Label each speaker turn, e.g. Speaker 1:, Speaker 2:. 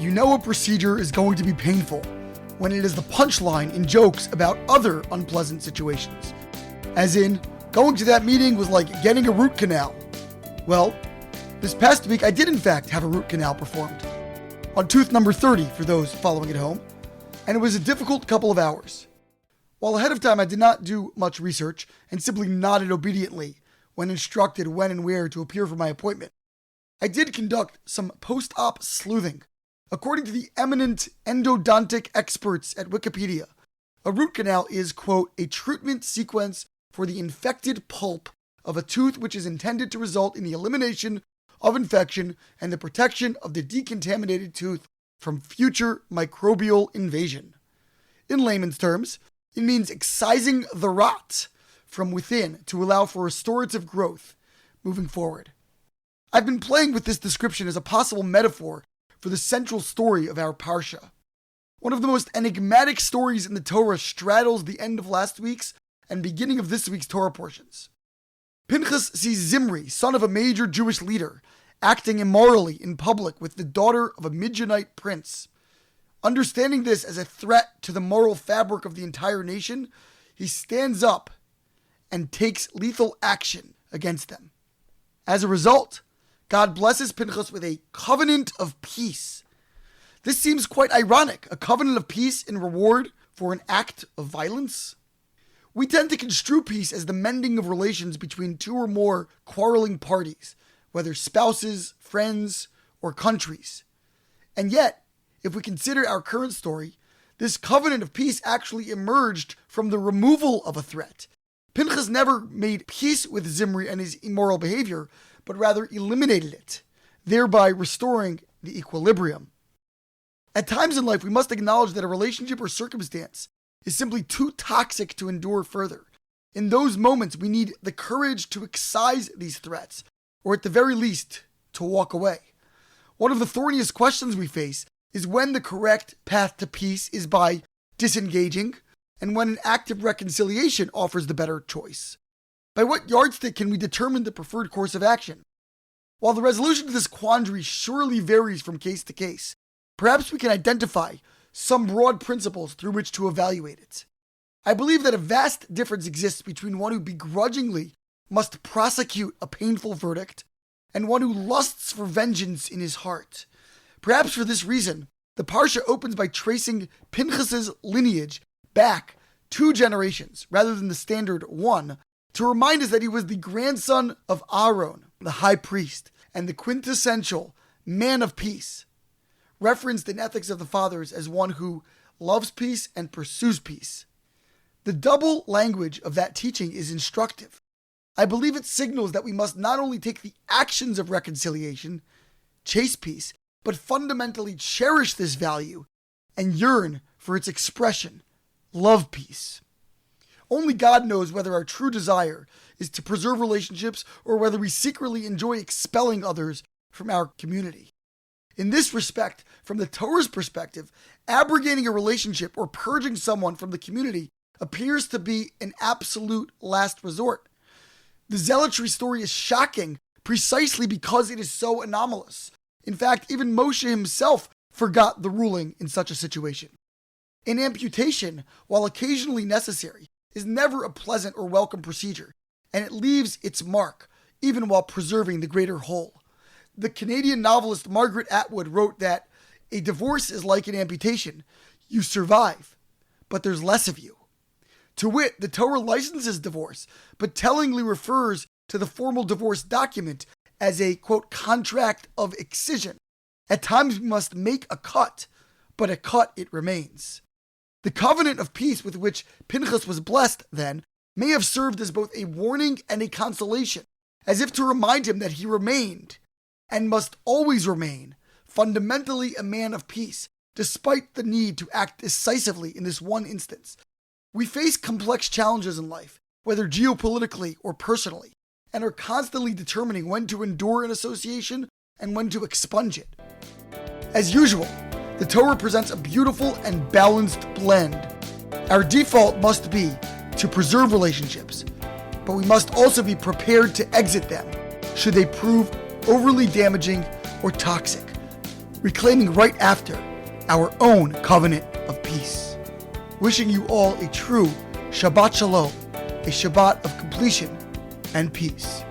Speaker 1: You know a procedure is going to be painful when it is the punchline in jokes about other unpleasant situations. As in, going to that meeting was like getting a root canal. Well, this past week I did in fact have a root canal performed. On tooth number 30 for those following at home, and it was a difficult couple of hours. While ahead of time I did not do much research and simply nodded obediently when instructed when and where to appear for my appointment, I did conduct some post-op sleuthing. According to the eminent endodontic experts at Wikipedia, a root canal is, quote, a treatment sequence for the infected pulp of a tooth which is intended to result in the elimination of infection and the protection of the decontaminated tooth from future microbial invasion. In layman's terms, it means excising the rot from within to allow for restorative growth moving forward. I've been playing with this description as a possible metaphor for the central story of our Parsha. One of the most enigmatic stories in the Torah straddles the end of last week's and beginning of this week's Torah portions. Pinchas sees Zimri, son of a major Jewish leader, acting immorally in public with the daughter of a Midianite prince. Understanding this as a threat to the moral fabric of the entire nation, he stands up and takes lethal action against them. As a result, God blesses Pinchas with a covenant of peace. This seems quite ironic, a covenant of peace in reward for an act of violence. We tend to construe peace as the mending of relations between two or more quarreling parties, whether spouses, friends, or countries. And yet, if we consider our current story, this covenant of peace actually emerged from the removal of a threat. Pinchas never made peace with Zimri and his immoral behavior, but rather eliminated it, thereby restoring the equilibrium. At times in life, we must acknowledge that a relationship or circumstance is simply too toxic to endure further. In those moments, we need the courage to excise these threats, or at the very least, to walk away. One of the thorniest questions we face is when the correct path to peace is by disengaging, and when an act of reconciliation offers the better choice. By what yardstick can we determine the preferred course of action? While the resolution to this quandary surely varies from case to case, perhaps we can identify some broad principles through which to evaluate it. I believe that a vast difference exists between one who begrudgingly must prosecute a painful verdict and one who lusts for vengeance in his heart. Perhaps for this reason, the Parsha opens by tracing Pinchas's lineage back 2 generations, rather than the standard 1, to remind us that he was the grandson of Aaron, the high priest, and the quintessential man of peace, referenced in Ethics of the Fathers as one who loves peace and pursues peace. The double language of that teaching is instructive. I believe it signals that we must not only take the actions of reconciliation, chase peace, but fundamentally cherish this value and yearn for its expression, love peace. Only God knows whether our true desire is to preserve relationships or whether we secretly enjoy expelling others from our community. In this respect, from the Torah's perspective, abrogating a relationship or purging someone from the community appears to be an absolute last resort. The zealotry story is shocking precisely because it is so anomalous. In fact, even Moshe himself forgot the ruling in such a situation. An amputation, while occasionally necessary, is never a pleasant or welcome procedure, and it leaves its mark, even while preserving the greater whole. The Canadian novelist Margaret Atwood wrote that a divorce is like an amputation. You survive, but there's less of you. To wit, the Torah licenses divorce, but tellingly refers to the formal divorce document as a, quote, contract of excision. At times we must make a cut, but a cut it remains. The covenant of peace with which Pinchas was blessed, then, may have served as both a warning and a consolation, as if to remind him that he remained, and must always remain, fundamentally a man of peace, despite the need to act decisively in this one instance. We face complex challenges in life, whether geopolitically or personally, and are constantly determining when to endure an association and when to expunge it. As usual, the Torah presents a beautiful and balanced blend. Our default must be to preserve relationships, but we must also be prepared to exit them should they prove overly damaging or toxic. reclaiming right after our own covenant of peace. Wishing you all a true Shabbat Shalom, a Shabbat of completion and peace.